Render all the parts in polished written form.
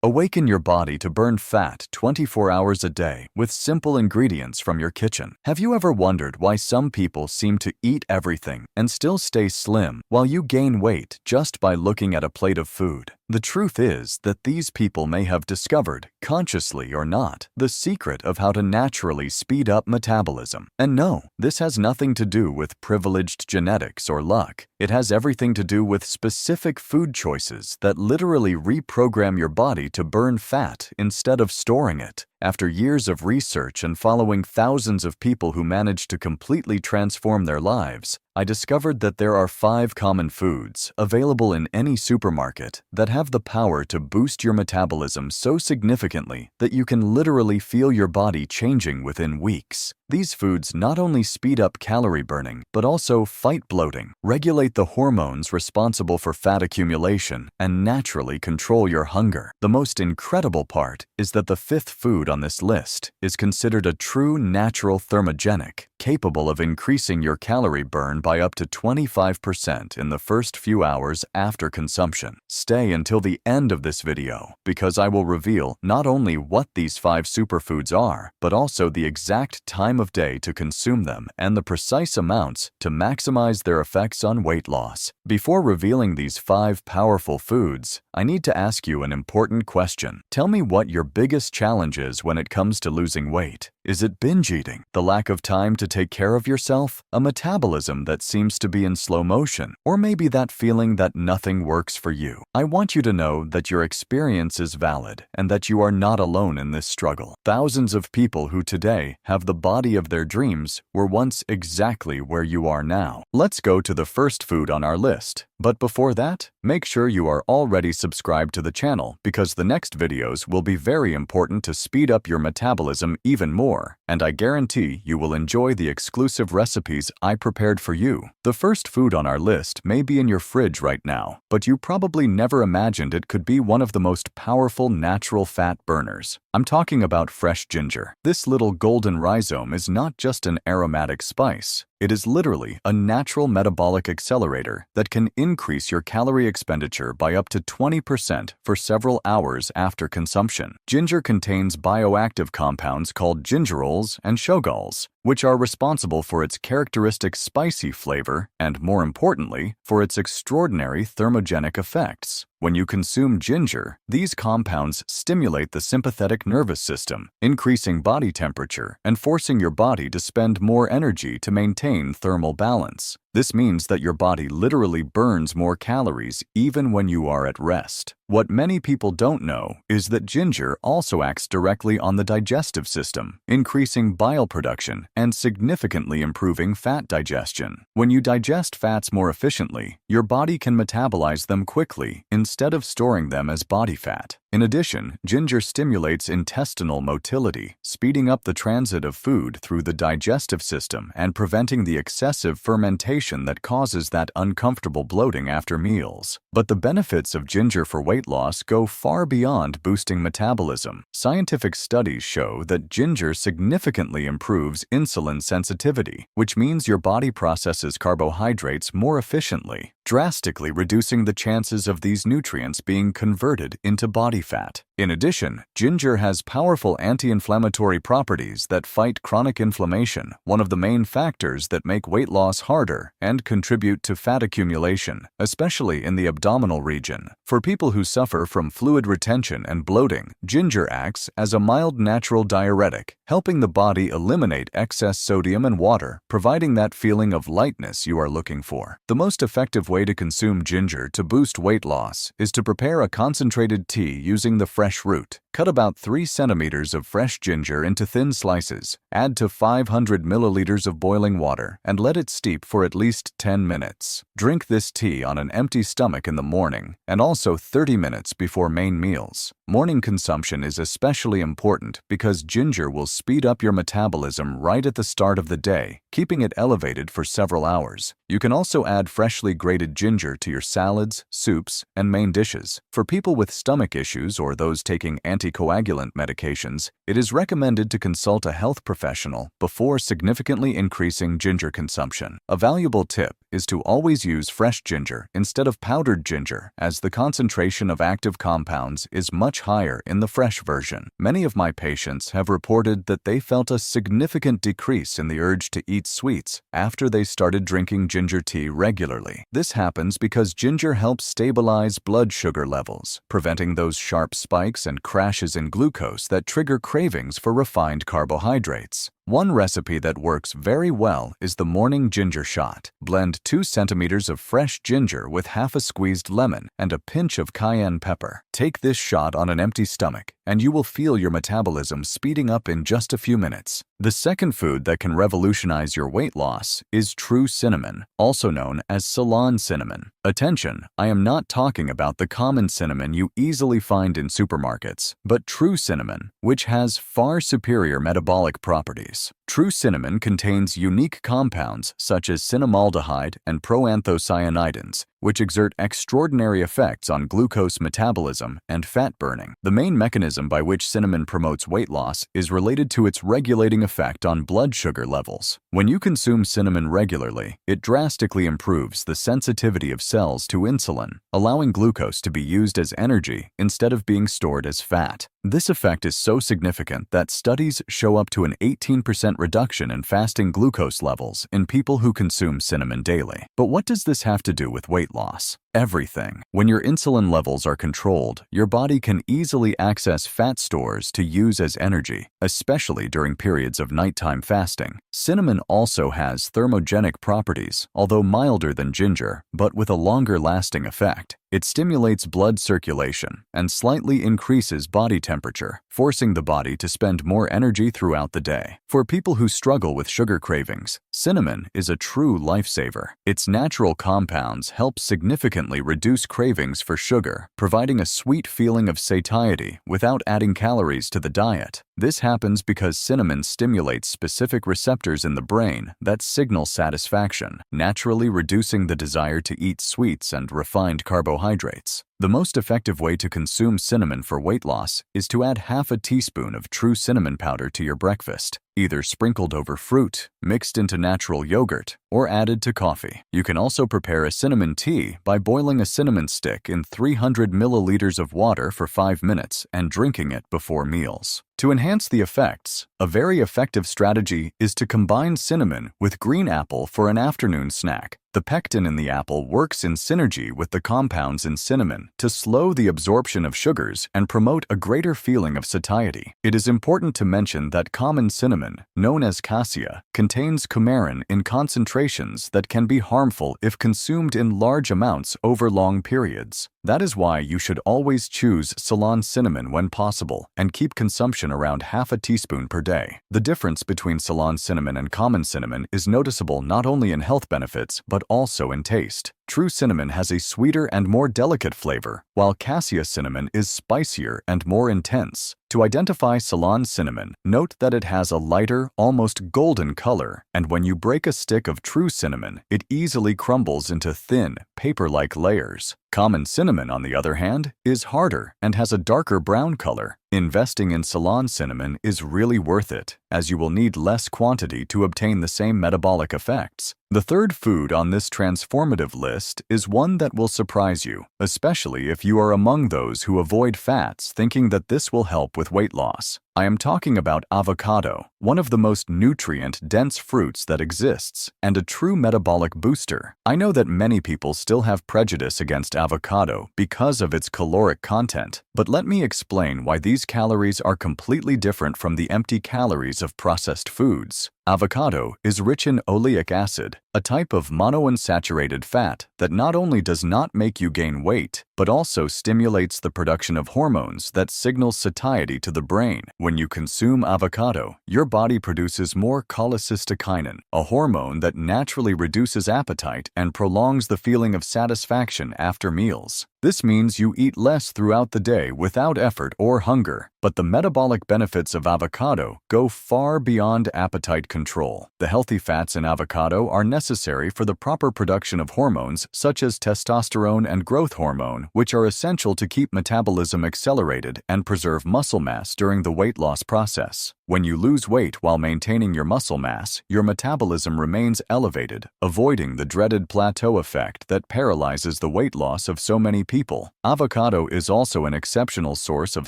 Awaken your body to burn fat 24 hours a day with simple ingredients from your kitchen. Have you ever wondered why some people seem to eat everything and still stay slim while you gain weight just by looking at a plate of food? The truth is that these people may have discovered, consciously or not, the secret of how to naturally speed up metabolism. And no, this has nothing to do with privileged genetics or luck. It has everything to do with specific food choices that literally reprogram your body to burn fat instead of storing it. After years of research and following thousands of people who managed to completely transform their lives, I discovered that there are 5 common foods available in any supermarket that have the power to boost your metabolism so significantly that you can literally feel your body changing within weeks. These foods not only speed up calorie burning, but also fight bloating, regulate the hormones responsible for fat accumulation, and naturally control your hunger. The most incredible part is that the 5th food on this list is considered a true natural thermogenic, capable of increasing your calorie burn by up to 25% in the first few hours after consumption. Stay until the end of this video, because I will reveal not only what these 5 superfoods are, but also the exact time of day to consume them and the precise amounts to maximize their effects on weight loss. Before revealing these 5 powerful foods, I need to ask you an important question. Tell me what your biggest challenge is when it comes to losing weight. Is it binge eating, the lack of time to take care of yourself, a metabolism that seems to be in slow motion, or maybe that feeling that nothing works for you? I want you to know that your experience is valid and that you are not alone in this struggle. Thousands of people who today have the body of their dreams were once exactly where you are now. Let's go to the first food on our list. But before that, make sure you are already subscribed to the channel because the next videos will be very important to speed up your metabolism even more, and I guarantee you will enjoy the exclusive recipes I prepared for you. The first food on our list may be in your fridge right now, but you probably never imagined it could be one of the most powerful natural fat burners. I'm talking about fresh ginger. This little golden rhizome is not just an aromatic spice. It is literally a natural metabolic accelerator that can increase your calorie expenditure by up to 20% for several hours after consumption. Ginger contains bioactive compounds called gingerols and shogols, which are responsible for its characteristic spicy flavor and, more importantly, for its extraordinary thermogenic effects. When you consume ginger, these compounds stimulate the sympathetic nervous system, increasing body temperature and forcing your body to spend more energy to maintain thermal balance. This means that your body literally burns more calories even when you are at rest. What many people don't know is that ginger also acts directly on the digestive system, increasing bile production and significantly improving fat digestion. When you digest fats more efficiently, your body can metabolize them quickly instead of storing them as body fat. In addition, ginger stimulates intestinal motility, speeding up the transit of food through the digestive system and preventing the excessive fermentation that causes that uncomfortable bloating after meals. But the benefits of ginger for weight loss go far beyond boosting metabolism. Scientific studies show that ginger significantly improves insulin sensitivity, which means your body processes carbohydrates more efficiently, drastically reducing the chances of these nutrients being converted into body fat. In addition, ginger has powerful anti-inflammatory properties that fight chronic inflammation, one of the main factors that make weight loss harder and contribute to fat accumulation, especially in the abdominal region. For people who suffer from fluid retention and bloating, ginger acts as a mild natural diuretic, helping the body eliminate excess sodium and water, providing that feeling of lightness you are looking for. The most effective way to consume ginger to boost weight loss is to prepare a concentrated tea using the fresh root. Cut about 3 centimeters of fresh ginger into thin slices, add to 500 milliliters of boiling water, and let it steep for at least 10 minutes. Drink this tea on an empty stomach in the morning, and also 30 minutes before main meals. Morning consumption is especially important because ginger will speed up your metabolism right at the start of the day, keeping it elevated for several hours. You can also add freshly grated ginger to your salads, soups, and main dishes. For people with stomach issues or those taking anticoagulant medications, it is recommended to consult a health professional before significantly increasing ginger consumption. A valuable tip is to always use fresh ginger instead of powdered ginger, as the concentration of active compounds is much higher in the fresh version. Many of my patients have reported that they felt a significant decrease in the urge to eat sweets after they started drinking ginger tea regularly. This happens because ginger helps stabilize blood sugar levels, preventing those sharp spikes and crashes in glucose that trigger cravings for refined carbohydrates. One recipe that works very well is the morning ginger shot. Blend 2 centimeters of fresh ginger with half a squeezed lemon and a pinch of cayenne pepper. Take this shot on an empty stomach, and you will feel your metabolism speeding up in just a few minutes. The second food that can revolutionize your weight loss is true cinnamon, also known as Ceylon cinnamon. Attention, I am not talking about the common cinnamon you easily find in supermarkets, but true cinnamon, which has far superior metabolic properties. True cinnamon contains unique compounds such as cinnamaldehyde and proanthocyanidins, which exert extraordinary effects on glucose metabolism and fat burning. The main mechanism by which cinnamon promotes weight loss is related to its regulating effect on blood sugar levels. When you consume cinnamon regularly, it drastically improves the sensitivity of cells to insulin, allowing glucose to be used as energy instead of being stored as fat. This effect is so significant that studies show up to an 18% reduction in fasting glucose levels in people who consume cinnamon daily. But what does this have to do with weight loss? Everything. When your insulin levels are controlled, your body can easily access fat stores to use as energy, especially during periods of nighttime fasting. Cinnamon also has thermogenic properties, although milder than ginger, but with a longer-lasting effect. It stimulates blood circulation and slightly increases body temperature, forcing the body to spend more energy throughout the day. For people who struggle with sugar cravings, cinnamon is a true lifesaver. Its natural compounds help significantly reduce cravings for sugar, providing a sweet feeling of satiety without adding calories to the diet. This happens because cinnamon stimulates specific receptors in the brain that signal satisfaction, naturally reducing the desire to eat sweets and refined carbohydrates. The most effective way to consume cinnamon for weight loss is to add half a teaspoon of true cinnamon powder to your breakfast, either sprinkled over fruit, mixed into natural yogurt, or added to coffee. You can also prepare a cinnamon tea by boiling a cinnamon stick in 300 milliliters of water for 5 minutes and drinking it before meals. To enhance the effects, a very effective strategy is to combine cinnamon with green apple for an afternoon snack. The pectin in the apple works in synergy with the compounds in cinnamon to slow the absorption of sugars and promote a greater feeling of satiety. It is important to mention that common cinnamon, known as cassia, contains coumarin in concentrations that can be harmful if consumed in large amounts over long periods. That is why you should always choose Ceylon cinnamon when possible and keep consumption around half a teaspoon per day. The difference between Ceylon cinnamon and common cinnamon is noticeable not only in health benefits but also in taste. True cinnamon has a sweeter and more delicate flavor, while cassia cinnamon is spicier and more intense. To identify Ceylon cinnamon, note that it has a lighter, almost golden color, and when you break a stick of true cinnamon, it easily crumbles into thin, paper-like layers. Common cinnamon, on the other hand, is harder and has a darker brown color. Investing in Ceylon cinnamon is really worth it, as you will need less quantity to obtain the same metabolic effects. The third food on this transformative list is one that will surprise you, especially if you are among those who avoid fats thinking that this will help with weight loss. I am talking about avocado, one of the most nutrient-dense fruits that exists, and a true metabolic booster. I know that many people still have prejudice against avocado because of its caloric content, but let me explain why these calories are completely different from the empty calories of processed foods. Avocado is rich in oleic acid, a type of monounsaturated fat that not only does not make you gain weight, but also stimulates the production of hormones that signal satiety to the brain. When you consume avocado, your body produces more cholecystokinin, a hormone that naturally reduces appetite and prolongs the feeling of satisfaction after meals. This means you eat less throughout the day without effort or hunger. But the metabolic benefits of avocado go far beyond appetite control. The healthy fats in avocado are necessary for the proper production of hormones such as testosterone and growth hormone, which are essential to keep metabolism accelerated and preserve muscle mass during the weight loss process. When you lose weight while maintaining your muscle mass, your metabolism remains elevated, avoiding the dreaded plateau effect that paralyzes the weight loss of so many people. Avocado is also an exceptional source of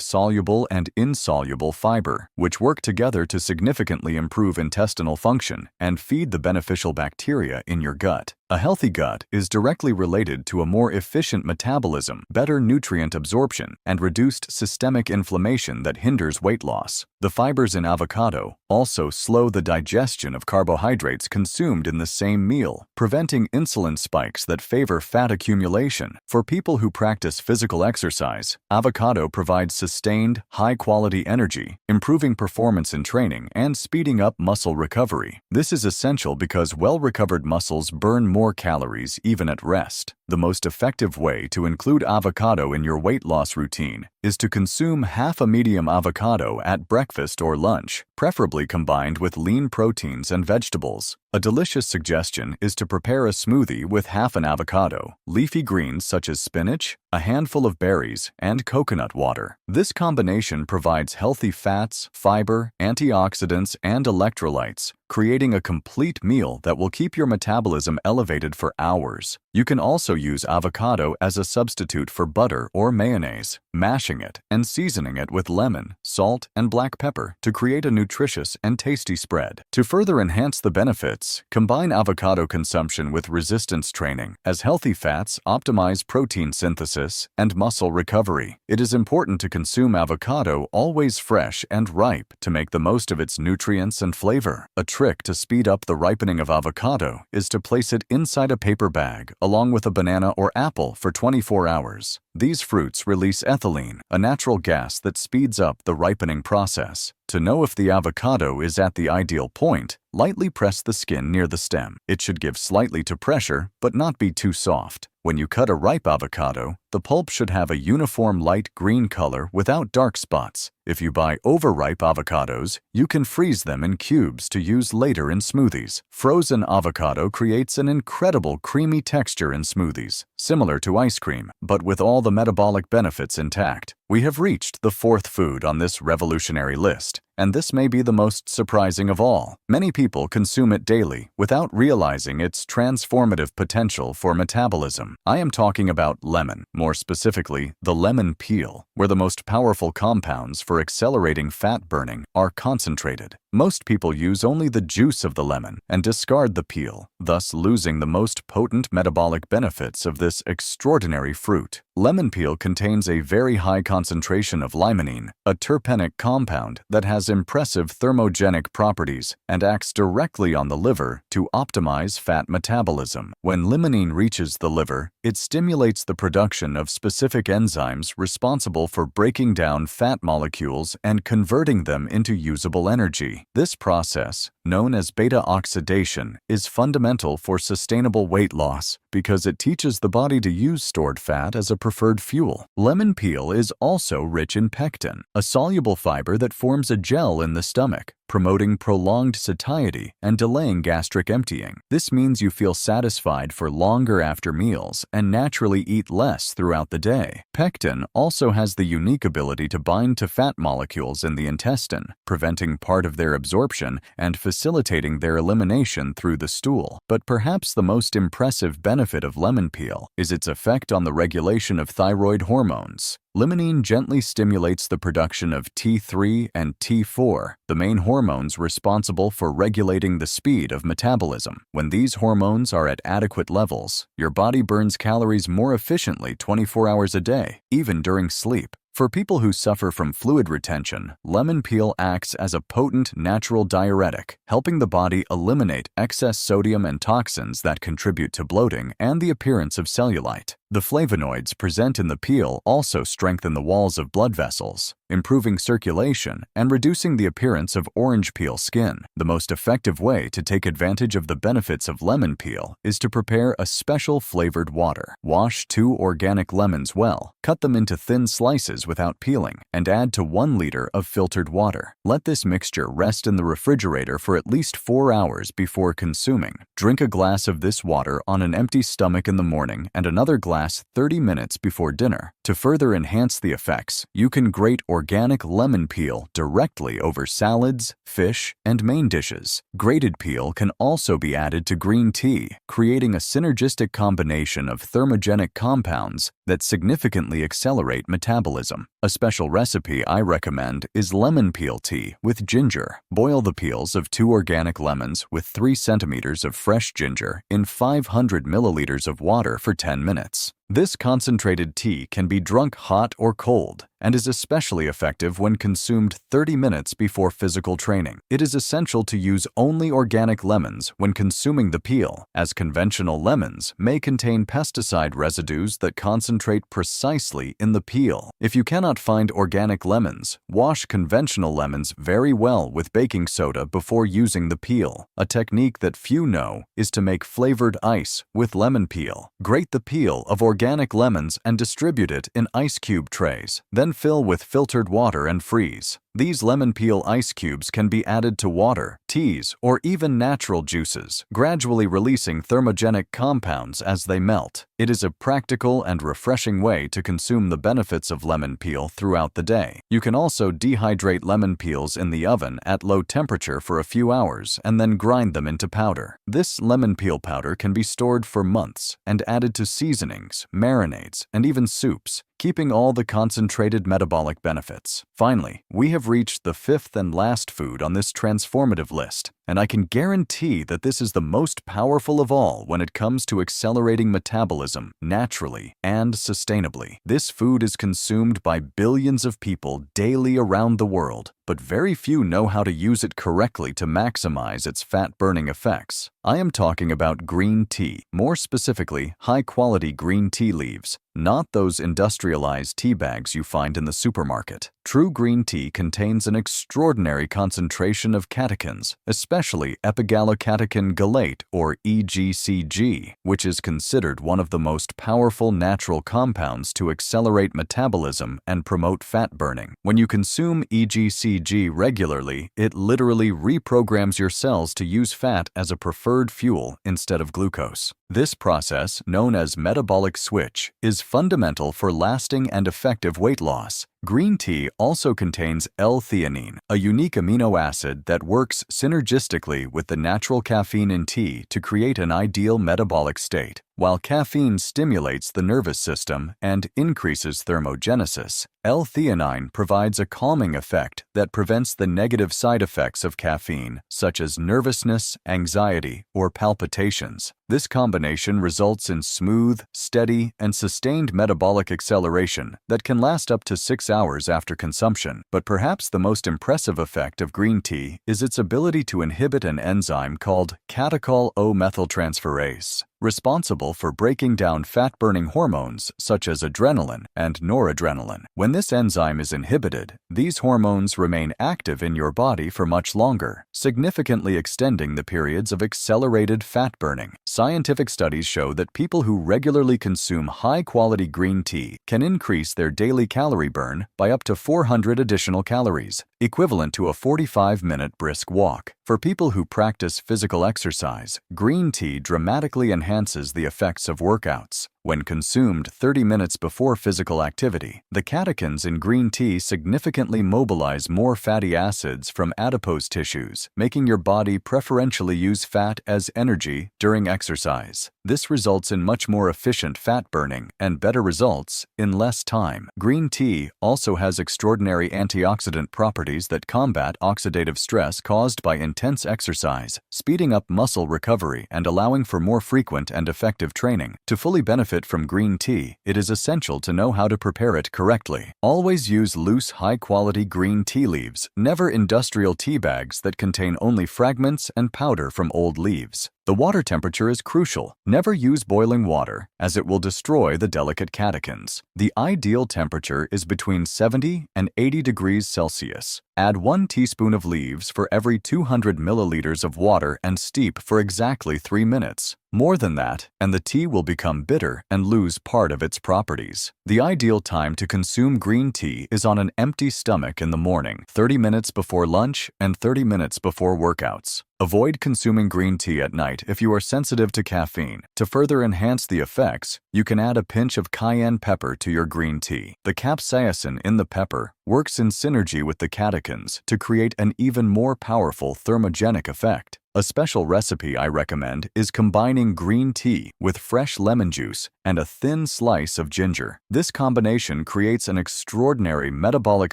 soluble and insoluble fiber, which work together to significantly improve intestinal function and feed the beneficial bacteria in your gut. A healthy gut is directly related to a more efficient metabolism, better nutrient absorption, and reduced systemic inflammation that hinders weight loss. The fibers in avocado also slow the digestion of carbohydrates consumed in the same meal, preventing insulin spikes that favor fat accumulation. For people who practice physical exercise, avocado provides sustained, high-quality energy, improving performance in training and speeding up muscle recovery. This is essential because well-recovered muscles burn more calories even at rest. The most effective way to include avocado in your weight loss routine is to consume half a medium avocado at breakfast or lunch, preferably combined with lean proteins and vegetables. A delicious suggestion is to prepare a smoothie with half an avocado, leafy greens such as spinach, a handful of berries, and coconut water. This combination provides healthy fats, fiber, antioxidants, and electrolytes, creating a complete meal that will keep your metabolism elevated for hours. You can also use avocado as a substitute for butter or mayonnaise, mashing it and seasoning it with lemon, salt, and black pepper to create a nutritious and tasty spread. To further enhance the benefits, combine avocado consumption with resistance training, as healthy fats optimize protein synthesis and muscle recovery. It is important to consume avocado always fresh and ripe to make the most of its nutrients and flavor. A trick to speed up the ripening of avocado is to place it inside a paper bag along with a banana or apple for 24 hours. These fruits release ethylene, a natural gas that speeds up the ripening process. To know if the avocado is at the ideal point, lightly press the skin near the stem. It should give slightly to pressure, but not be too soft. When you cut a ripe avocado, the pulp should have a uniform light green color without dark spots. If you buy overripe avocados, you can freeze them in cubes to use later in smoothies. Frozen avocado creates an incredible creamy texture in smoothies, similar to ice cream, but with all the metabolic benefits intact. We have reached the fourth food on this revolutionary list, and this may be the most surprising of all. Many people consume it daily without realizing its transformative potential for metabolism. I am talking about lemon, more specifically, the lemon peel, where the most powerful compounds for accelerating fat burning are concentrated. Most people use only the juice of the lemon and discard the peel, thus losing the most potent metabolic benefits of this extraordinary fruit. Lemon peel contains a very high concentration of limonene, a terpenic compound that has impressive thermogenic properties and acts directly on the liver to optimize fat metabolism. When limonene reaches the liver, it stimulates the production of specific enzymes responsible for breaking down fat molecules and converting them into usable energy. This process, known as beta oxidation, is fundamental for sustainable weight loss because it teaches the body to use stored fat as a preferred fuel. Lemon peel is also rich in pectin, a soluble fiber that forms a gel in the stomach, promoting prolonged satiety and delaying gastric emptying. This means you feel satisfied for longer after meals and naturally eat less throughout the day. Pectin also has the unique ability to bind to fat molecules in the intestine, preventing part of their absorption and facilitating their elimination through the stool. But perhaps the most impressive benefit of lemon peel is its effect on the regulation of thyroid hormones. Limonene gently stimulates the production of T3 and T4, the main hormones responsible for regulating the speed of metabolism. When these hormones are at adequate levels, your body burns calories more efficiently 24 hours a day, even during sleep. For people who suffer from fluid retention, lemon peel acts as a potent natural diuretic, helping the body eliminate excess sodium and toxins that contribute to bloating and the appearance of cellulite. The flavonoids present in the peel also strengthen the walls of blood vessels, improving circulation and reducing the appearance of orange peel skin. The most effective way to take advantage of the benefits of lemon peel is to prepare a special flavored water. Wash 2 organic lemons well, cut them into thin slices without peeling, and add to 1 liter of filtered water. Let this mixture rest in the refrigerator for at least 4 hours before consuming. Drink a glass of this water on an empty stomach in the morning and another glass 30 minutes before dinner. To further enhance the effects, you can grate organic lemon peel directly over salads, fish, and main dishes. Grated peel can also be added to green tea, creating a synergistic combination of thermogenic compounds that significantly accelerate metabolism. A special recipe I recommend is lemon peel tea with ginger. Boil the peels of 2 organic lemons with 3 centimeters of fresh ginger in 500 milliliters of water for 10 minutes. This concentrated tea can be drunk hot or cold and is especially effective when consumed 30 minutes before physical training. It is essential to use only organic lemons when consuming the peel, as conventional lemons may contain pesticide residues that concentrate precisely in the peel. If you cannot find organic lemons, wash conventional lemons very well with baking soda before using the peel. A technique that few know is to make flavored ice with lemon peel. Grate the peel of organic lemons and distribute it in ice cube trays. Then fill with filtered water and freeze. These lemon peel ice cubes can be added to water, teas, or even natural juices, gradually releasing thermogenic compounds as they melt. It is a practical and refreshing way to consume the benefits of lemon peel throughout the day. You can also dehydrate lemon peels in the oven at low temperature for a few hours and then grind them into powder. This lemon peel powder can be stored for months and added to seasonings, marinades, and even soups, keeping all the concentrated metabolic benefits. Finally, we have reached the 5th and last food on this transformative list, and I can guarantee that this is the most powerful of all when it comes to accelerating metabolism naturally and sustainably. This food is consumed by billions of people daily around the world, but very few know how to use it correctly to maximize its fat-burning effects. I am talking about green tea, more specifically high-quality green tea leaves, not those industrialized tea bags you find in the supermarket. True green tea contains an extraordinary concentration of catechins, especially epigallocatechin gallate or EGCG, which is considered one of the most powerful natural compounds to accelerate metabolism and promote fat burning. When you consume EGCG regularly, it literally reprograms your cells to use fat as a preferred fuel instead of glucose. This process, known as metabolic switch, is fundamental for lasting and effective weight loss. Green tea also contains L-theanine, a unique amino acid that works synergistically with the natural caffeine in tea to create an ideal metabolic state. While caffeine stimulates the nervous system and increases thermogenesis, L-theanine provides a calming effect that prevents the negative side effects of caffeine, such as nervousness, anxiety, or palpitations. This combination results in smooth, steady, and sustained metabolic acceleration that can last up to 6 hours after consumption. But perhaps the most impressive effect of green tea is its ability to inhibit an enzyme called catechol O-methyltransferase, responsible for breaking down fat-burning hormones such as adrenaline and noradrenaline. When this enzyme is inhibited, these hormones remain active in your body for much longer, significantly extending the periods of accelerated fat burning. Scientific studies show that people who regularly consume high-quality green tea can increase their daily calorie burn by up to 400 additional calories, equivalent to a 45-minute brisk walk. For people who practice physical exercise, green tea dramatically enhances the effects of workouts. When consumed 30 minutes before physical activity, the catechins in green tea significantly mobilize more fatty acids from adipose tissues, making your body preferentially use fat as energy during exercise. This results in much more efficient fat burning and better results in less time. Green tea also has extraordinary antioxidant properties that combat oxidative stress caused by intense exercise, speeding up muscle recovery and allowing for more frequent and effective training. To fully benefit from green tea, it is essential to know how to prepare it correctly. Always use loose, high-quality green tea leaves, never industrial tea bags that contain only fragments and powder from old leaves. The water temperature is crucial. Never use boiling water, as it will destroy the delicate catechins. The ideal temperature is between 70 and 80 degrees Celsius. Add 1 teaspoon of leaves for every 200 milliliters of water and steep for exactly 3 minutes. More than that, and the tea will become bitter and lose part of its properties. The ideal time to consume green tea is on an empty stomach in the morning, 30 minutes before lunch and 30 minutes before workouts. Avoid consuming green tea at night if you are sensitive to caffeine. To further enhance the effects, you can add a pinch of cayenne pepper to your green tea. The capsaicin in the pepper works in synergy with the catechins to create an even more powerful thermogenic effect. A special recipe I recommend is combining green tea with fresh lemon juice and a thin slice of ginger. This combination creates an extraordinary metabolic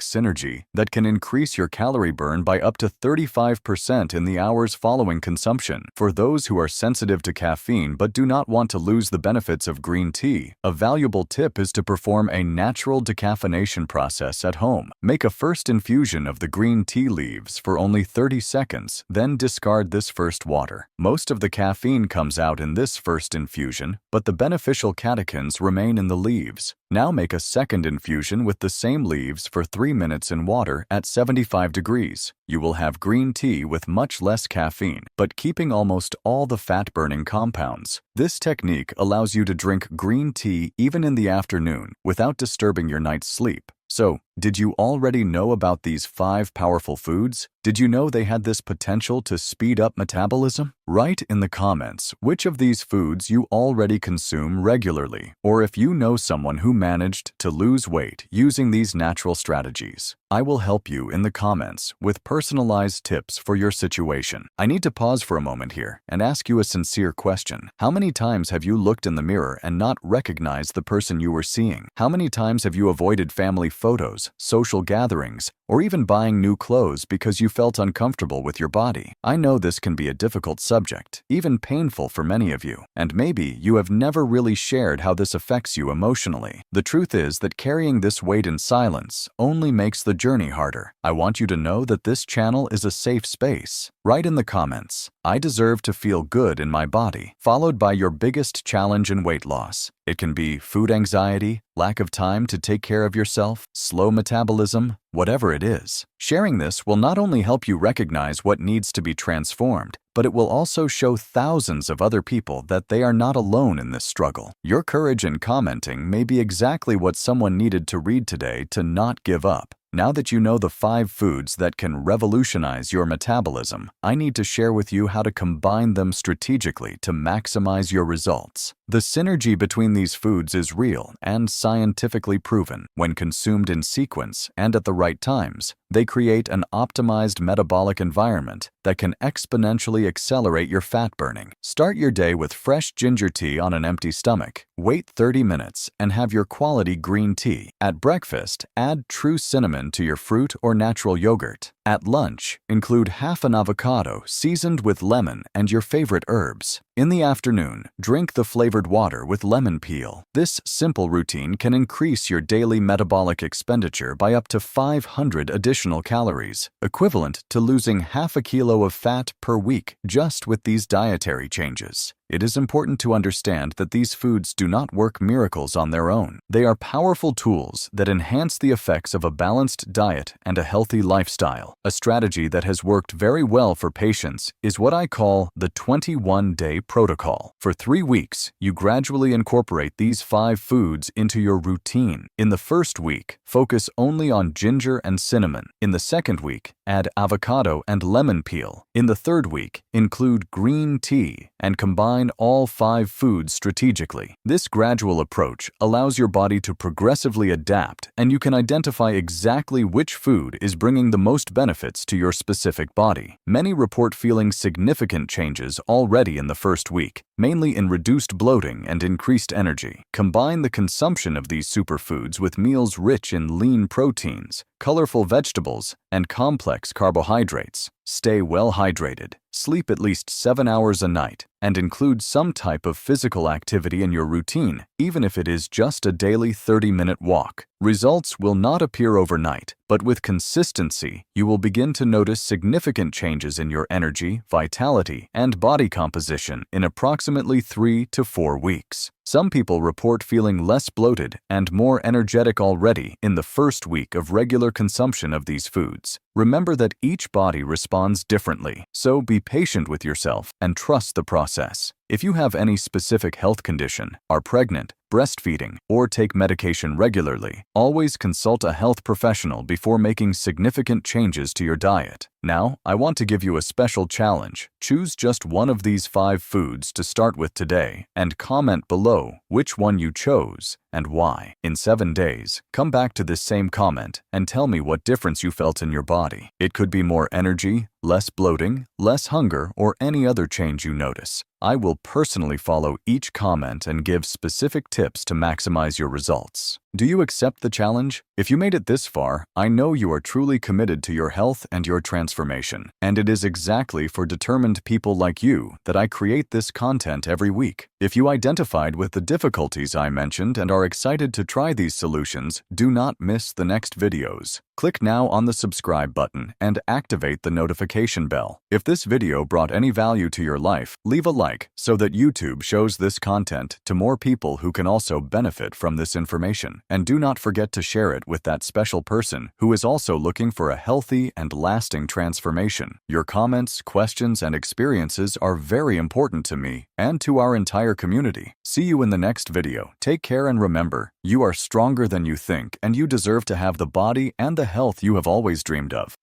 synergy that can increase your calorie burn by up to 35% in the hours following consumption. For those who are sensitive to caffeine but do not want to lose the benefits of green tea, a valuable tip is to perform a natural decaffeination process at home. Make a first infusion of the green tea leaves for only 30 seconds, then discard this first water. Most of the caffeine comes out in this first infusion, but the beneficial catechins remain in the leaves. Now make a second infusion with the same leaves for 3 minutes in water at 75 degrees. You will have green tea with much less caffeine, but keeping almost all the fat-burning compounds. This technique allows you to drink green tea even in the afternoon without disturbing your night's sleep. So, did you already know about these 5 powerful foods? Did you know they had this potential to speed up metabolism? Write in the comments which of these foods you already consume regularly, or if you know someone who managed to lose weight using these natural strategies. I will help you in the comments with personalized tips for your situation. I need to pause for a moment here and ask you a sincere question. How many times have you looked in the mirror and not recognized the person you were seeing? How many times have you avoided family photos, social gatherings, or even buying new clothes because you felt uncomfortable with your body? I know this can be a difficult subject, even painful for many of you, and maybe you have never really shared how this affects you emotionally. The truth is that carrying this weight in silence only makes the journey harder. I want you to know that this channel is a safe space. Write in the comments, "I deserve to feel good in my body," followed by your biggest challenge in weight loss. It can be food anxiety, lack of time to take care of yourself, slow metabolism, whatever it is. Sharing this will not only help you recognize what needs to be transformed, but it will also show thousands of other people that they are not alone in this struggle. Your courage in commenting may be exactly what someone needed to read today to not give up. Now that you know the 5 foods that can revolutionize your metabolism, I need to share with you how to combine them strategically to maximize your results. The synergy between these foods is real and scientifically proven. When consumed in sequence and at the right times, they create an optimized metabolic environment that can exponentially accelerate your fat burning. Start your day with fresh ginger tea on an empty stomach. Wait 30 minutes and have your quality green tea. At breakfast, add true cinnamon to your fruit or natural yogurt. At lunch, include half an avocado seasoned with lemon and your favorite herbs. In the afternoon, drink the flavored water with lemon peel. This simple routine can increase your daily metabolic expenditure by up to 500 additional calories, equivalent to losing half a kilo of fat per week just with these dietary changes. It is important to understand that these foods do not work miracles on their own. They are powerful tools that enhance the effects of a balanced diet and a healthy lifestyle. A strategy that has worked very well for patients is what I call the 21-day protocol. For 3 weeks, you gradually incorporate these 5 foods into your routine. In the first week, focus only on ginger and cinnamon. In the second week, add avocado and lemon peel. In the third week, include green tea and combine all 5 foods strategically. This gradual approach allows your body to progressively adapt, and you can identify exactly which food is bringing the most benefits to your specific body. Many report feeling significant changes already in the first week, mainly in reduced bloating and increased energy. Combine the consumption of these superfoods with meals rich in lean proteins, colorful vegetables, and complex carbohydrates. Stay well hydrated, sleep at least 7 hours a night, and include some type of physical activity in your routine, even if it is just a daily 30-minute walk. Results will not appear overnight, but with consistency, you will begin to notice significant changes in your energy, vitality, and body composition in approximately 3 to 4 weeks. Some people report feeling less bloated and more energetic already in the first week of regular consumption of these foods. Remember that each body responds differently, so be patient with yourself and trust the process. If you have any specific health condition, are pregnant, breastfeeding, or take medication regularly, always consult a health professional before making significant changes to your diet. Now, I want to give you a special challenge. Choose just one of these 5 foods to start with today and comment below which one you chose and why. In 7 days, come back to this same comment and tell me what difference you felt in your body. It could be more energy, less bloating, less hunger, or any other change you notice. I will personally follow each comment and give specific tips to maximize your results. Do you accept the challenge? If you made it this far, I know you are truly committed to your health and your transformation, and it is exactly for determined people like you that I create this content every week. If you identified with the difficulties I mentioned and are excited to try these solutions, do not miss the next videos. Click now on the subscribe button and activate the notification bell. If this video brought any value to your life, leave a like so that YouTube shows this content to more people who can also benefit from this information. And do not forget to share it with that special person who is also looking for a healthy and lasting transformation. Your comments, questions, and experiences are very important to me and to our entire community. See you in the next video. Take care and remember, you are stronger than you think and you deserve to have the body and the health you have always dreamed of.